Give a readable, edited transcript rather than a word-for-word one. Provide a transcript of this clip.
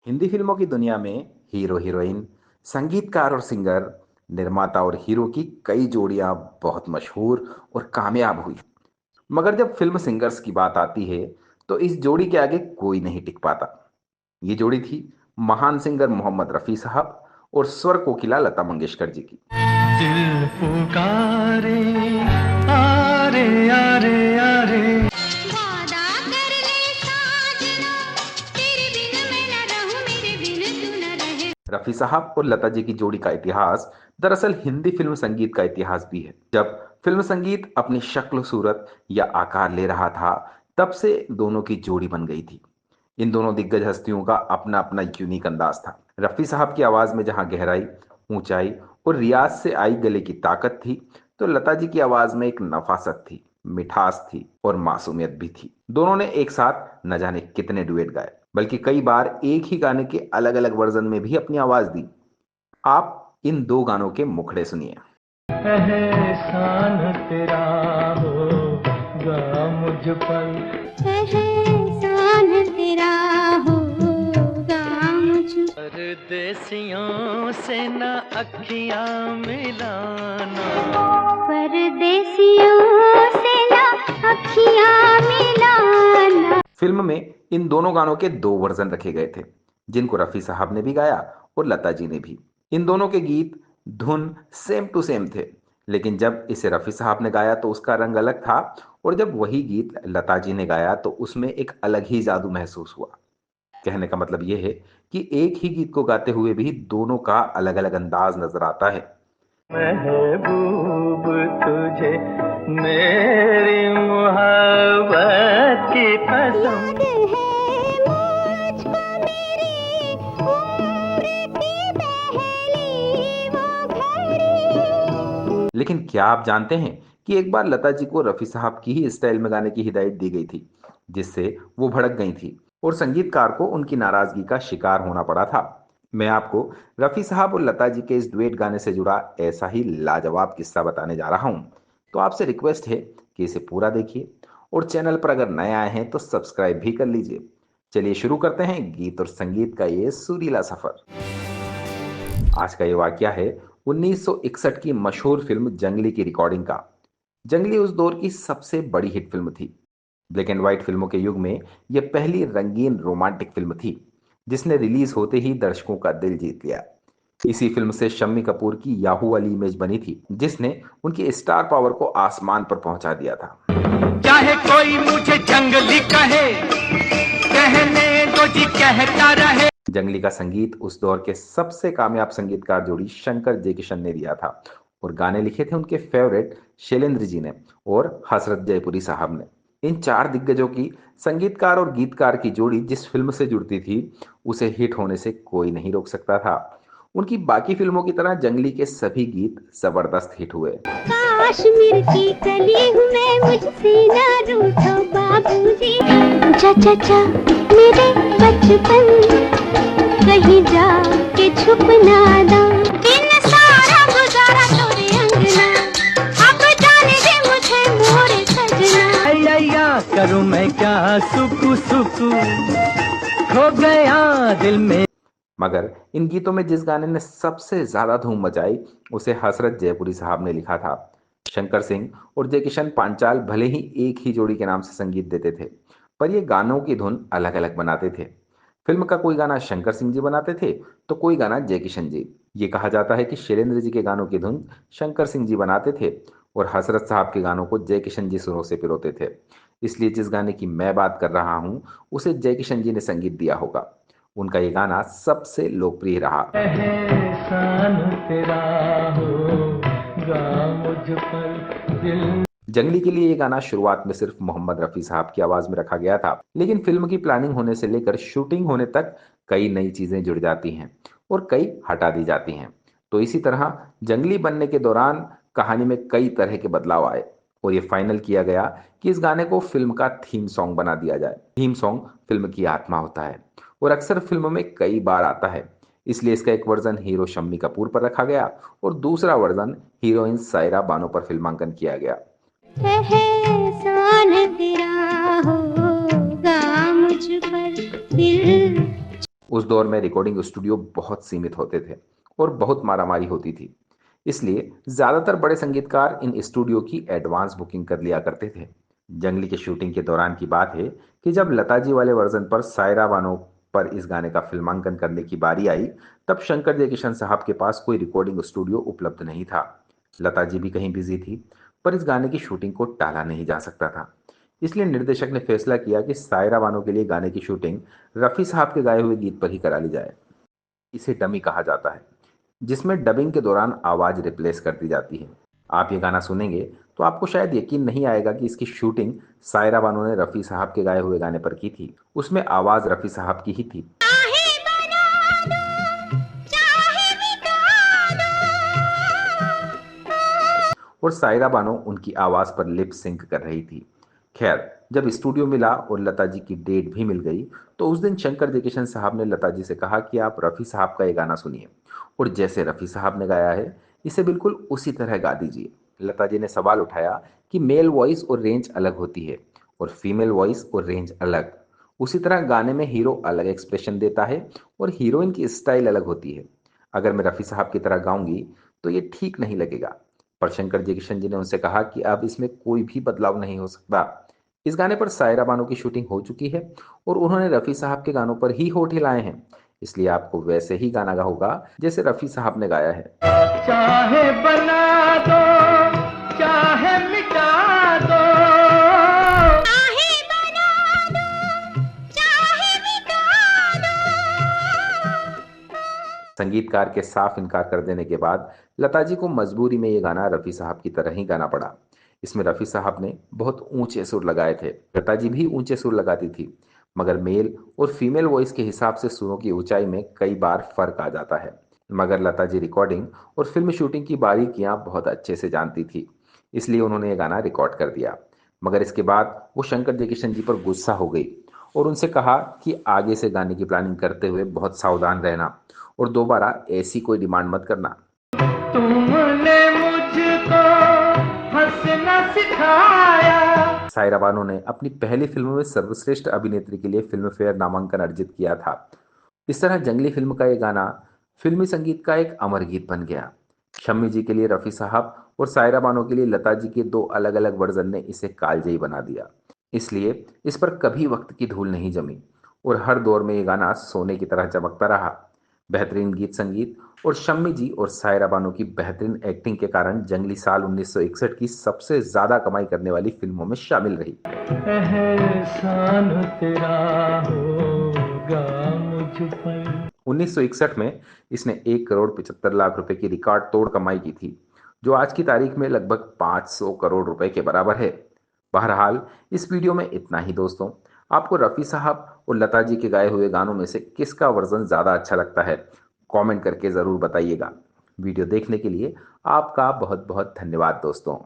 हिंदी फिल्मों की दुनिया में हीरो हीरोइन, संगीतकार और सिंगर, निर्माता और हीरो की कई जोड़ियां बहुत मशहूर और कामयाब हुई। मगर जब फिल्म सिंगर्स की बात आती है तो इस जोड़ी के आगे कोई नहीं टिक पाता। ये जोड़ी थी महान सिंगर मोहम्मद रफ़ी साहब और स्वर कोकिला लता मंगेशकर जी की। दिल पुकारे, आरे आरे आरे। वादा कर ले साजना, तेरे बिन मैं न रहूं, मेरे बिन तू न रहे। रफ़ी साहब और लता जी की जोड़ी का इतिहास दरअसल हिंदी फिल्म संगीत का इतिहास भी है। जब फिल्म संगीत अपनी शक्ल सूरत या आकार ले रहा था, तब से दोनों की जोड़ी बन गई थी। इन दोनों दिग्गज हस्तियों का अपना अपना यूनिक अंदाज था। रफ़ी साहब की आवाज में जहां गहराई, ऊंचाई और रियाज से आई गले की ताकत थी, तो लता जी की आवाज में एक नफासत थी, मिठास थी और मासूमियत भी थी। दोनों ने एक साथ न जाने कितने डुएट गाए, बल्कि कई बार एक ही गाने के अलग अलग वर्जन में भी अपनी आवाज दी। आप इन दो गानों के मुखड़े सुनिए। एहसान तेरा होगा मुझ पर। एहसान तेरा होगा मुझ परदेसियों से न अखियां मिलाना। परदेसियों से ना अखियां मिलाना। फिल्म में इन दोनों गानों के दो वर्जन रखे गए थे, जिनको रफ़ी साहब ने भी गाया और लता जी ने भी। इन दोनों के गीत, धुन सेम टू सेम थे, लेकिन जब इसे रफ़ी साहब ने गाया तो उसका रंग अलग था, और जब वही गीत लता जी ने गाया तो उसमें एक अलग ही जादू महसूस हुआ। कहने का मतलब यह है कि एक ही गीत को गाते हुए भी दोनों का अलग अलग अंदाज नजर आता है। महबूब तुझे मेरी मोहब्बत की कसम। याद है मुझको मेरी उम्र की पहली वो घड़ी। लेकिन क्या आप जानते हैं कि एक बार लता जी को रफ़ी साहब की ही स्टाइल में गाने की हिदायत दी गई थी, जिससे वो भड़क गई थी और संगीतकार को उनकी नाराजगी का शिकार होना पड़ा था। मैं आपको रफ़ी साहब और लता जी के इस डुएट गाने से जुड़ा ऐसा ही लाजवाब किस्सा बताने जा रहा हूं। तो आपसे रिक्वेस्ट है कि इसे पूरा देखिए, और चैनल पर अगर नए आए हैं तो सब्सक्राइब भी कर लीजिए। चलिए शुरू करते हैं गीत और संगीत का ये सुरीला सफर। आज का ये वाकया है 1961 की मशहूर फिल्म जंगली की रिकॉर्डिंग का। जंगली उस दौर की सबसे बड़ी हिट फिल्म थी। ब्लैक एंड व्हाइट फिल्मों के युग में यह पहली रंगीन रोमांटिक फिल्म थी, जिसने रिलीज होते ही दर्शकों का दिल जीत लिया। इसी फिल्म से शम्मी कपूर की याहू वाली इमेज बनी थी, जिसने उनकी स्टार पावर को आसमान पर पहुंचा दिया था। चाहे कोई मुझे जंगली कहे, कहने दो जी कहता रहे। जंगली का संगीत उस दौर के सबसे कामयाब संगीतकार जोड़ी शंकर जयकिशन ने दिया था, और गाने लिखे थे उनके फेवरेट शैलेंद्र जी ने और हसरत जयपुरी साहब ने। इन चार दिग्गजों की संगीतकार और गीतकार की जोड़ी जिस फिल्म से जुड़ती थी, उसे हिट होने से कोई नहीं रोक सकता था। उनकी बाकी फिल्मों की तरह जंगली के सभी गीत जबरदस्त हिट हुए। काश्मीर की कली हूँ मैं, मुझसे ना रूठो बाबूजी। जा जा जा मेरे बचपन, कहीं जा के छुप ना दो। दिन सारा गुजारा तोरे अंगना, अब जाने दे मुझे मोरे सजना। या करूं मैं क्या, सुकू सुकू खो गया दिल में। मगर इन गीतों में जिस गाने ने सबसे ज्यादा धूम मचाई, उसे हसरत जयपुरी साहब ने लिखा था। शंकर सिंह और जयकिशन पांचाल भले ही एक ही जोड़ी के नाम से संगीत देते थे, पर ये गानों की धुन अलग अलग बनाते थे। फिल्म का कोई गाना शंकर सिंह जी बनाते थे तो कोई गाना जयकिशन जी। ये कहा जाता है कि शैलेंद्र जी के गानों की धुन शंकर सिंह जी बनाते थे और हसरत साहब के गानों को जयकिशन जी सुरों से पिरोते थे। इसलिए जिस गाने की मैं बात कर रहा हूं, उसे जयकिशन जी ने संगीत दिया होगा। उनका ये गाना सबसे लोकप्रिय रहा। एहसान तेरा होगा मुझ पर दिल। जंगली के लिए ये गाना शुरुआत में सिर्फ मोहम्मद रफ़ी साहब की आवाज में रखा गया था, लेकिन फिल्म की प्लानिंग होने से लेकर शूटिंग होने तक कई नई चीजें जुड़ जाती हैं और कई हटा दी जाती हैं। तो इसी तरह जंगली बनने के दौरान कहानी में कई तरह के बदलाव आए, और ये फाइनल किया गया कि इस गाने को फिल्म का थीम सॉन्ग बना दिया जाए। थीम सॉन्ग फिल्म की आत्मा होता है और अक्सर फिल्म में कई बार आता है। इसलिए इसका एक वर्जन हीरो शम्मी कपूर पर रखा गया और दूसरा वर्जन हीरोइन सायरा बानो पर फिल्मांकन किया गया। एहसान तेरा होगा मुझ पर दिल। उस दौर में रिकॉर्डिंग स्टूडियो बहुत सीमित होते थे और बहुत मारामारी होती थी। इसलिए ज्यादातर बड़े संगीतकार इन स्टूडियो की एडवांस बुकिंग कर लिया करते थे। जंगली के शूटिंग के दौरान की बात है कि जब लता जी वाले वर्जन पर सायरा बानो पर इस गाने का फिल्मांकन करने की बारी आई, तब शंकर जयकिशन साहब के पास कोई रिकॉर्डिंग स्टूडियो उपलब्ध नहीं था। लता जी भी कहीं बिजी थी, पर इस गाने की शूटिंग को टाला नहीं जा सकता था। इसलिए निर्देशक ने फैसला किया कि सायरा बानो के लिए गाने की शूटिंग रफ़ी साहब के गाए हुए गीत पर ही करा ली जाए। इसे डमी कहा जाता है, जिसमें डबिंग के दौरान आवाज रिप्लेस कर दी जाती है। आप ये गाना सुनेंगे तो आपको शायद यकीन नहीं आएगा कि इसकी शूटिंग सायरा बानो ने रफ़ी साहब के गाए हुए गाने पर की थी। उसमें आवाज रफ़ी साहब की ही थी। चाहे बना दो, चाहे मिटा और सायरा बानो उनकी आवाज पर लिप सिंक कर रही थी। खैर, जब स्टूडियो मिला और लता जी की डेट भी मिल गई, तो उस दिन शंकर जयकिशन साहब ने लता जी से कहा कि आप रफ़ी साहब का ये गाना सुनिए और जैसे रफ़ी साहब ने गाया है, इसे बिल्कुल उसी तरह गा दीजिए। लता जी ने सवाल उठाया कि मेल वॉइस और रेंज अलग होती है और फीमेल वॉइस और रेंज अलग। उसी तरह गाने में हीरो अलग एक्सप्रेशन देता है और हीरोइन की स्टाइल अलग होती है। अगर मैं रफ़ी साहब की तरह गाऊंगी तो ये ठीक नहीं लगेगा। पर शंकर जयकिशन जी ने उनसे कहा कि अब इसमें कोई भी बदलाव नहीं हो सकता। इस गाने पर सायरा बानो की शूटिंग हो चुकी है और उन्होंने रफ़ी साहब के गानों पर ही होठ हिलाए हैं। इसलिए आपको वैसे ही गाना होगा जैसे रफ़ी साहब ने गाया है। चाहे बना दो, चाहे मिटा दो। चाहे बना दो, चाहे मिटा संगीतकार के साफ इनकार कर देने के बाद लता जी को मजबूरी में ये गाना रफ़ी साहब की तरह ही गाना पड़ा। इसमें रफ़ी साहब ने बहुत ऊंचे सुर लगाए थे, लता जी भी ऊंचे सुर लगाती थी, मगर मेल और फीमेल वॉइस के हिसाब से सुरों की ऊंचाई में कई बार फर्क आ जाता है। मगर लता जी रिकॉर्डिंग और फिल्म शूटिंग की बारीकियां बहुत अच्छे से जानती थी, इसलिए उन्होंने ये गाना रिकॉर्ड कर दिया। मगर इसके बाद वो शंकर जयकिशन जी पर गुस्सा हो गई और उनसे कहा कि आगे से गाने की प्लानिंग करते हुए बहुत सावधान रहना और दोबारा ऐसी कोई डिमांड मत करना। तुमने मुझको हंसना सिखाया। सायरा बानो ने अपनी पहली फिल्म में सर्वश्रेष्ठ अभिनेत्री के लिए फिल्म फेयर नामांकन अर्जित किया था। इस तरह जंगली फिल्म का ये गाना फिल्मी संगीत का एक अमर गीत बन गया। शम्मी जी के लिए रफ़ी साहब और सायरा बानो के लिए लता जी के दो अलग अलग वर्जन ने इसे कालजयी बना दिया। इसलिए इस पर कभी वक्त की धूल नहीं जमी और हर दौर में ये गाना सोने की तरह चमकता रहा। बेहतरीन गीत संगीत और शम्मी जी और सायरा बानो की बेहतरीन एक्टिंग के कारण जंगली साल 1961 की सबसे ज्यादा कमाई करने वाली फिल्मों में शामिल रही। एहसान तेरा होगा मुझ पर। 1961 में इसने 1 करोड़ 75 लाख रुपए की रिकॉर्ड तोड़ कमाई की थी, जो आज की तारीख में लगभग 500 करोड़ रुपए के बराबर है। बहरहाल, इस वीडियो में इतना ही दोस्तों। आपको रफ़ी साहब और लता जी के गाए हुए गानों में से किसका वर्जन ज़्यादा अच्छा लगता है, कमेंट करके ज़रूर बताइएगा। वीडियो देखने के लिए आपका बहुत बहुत धन्यवाद दोस्तों।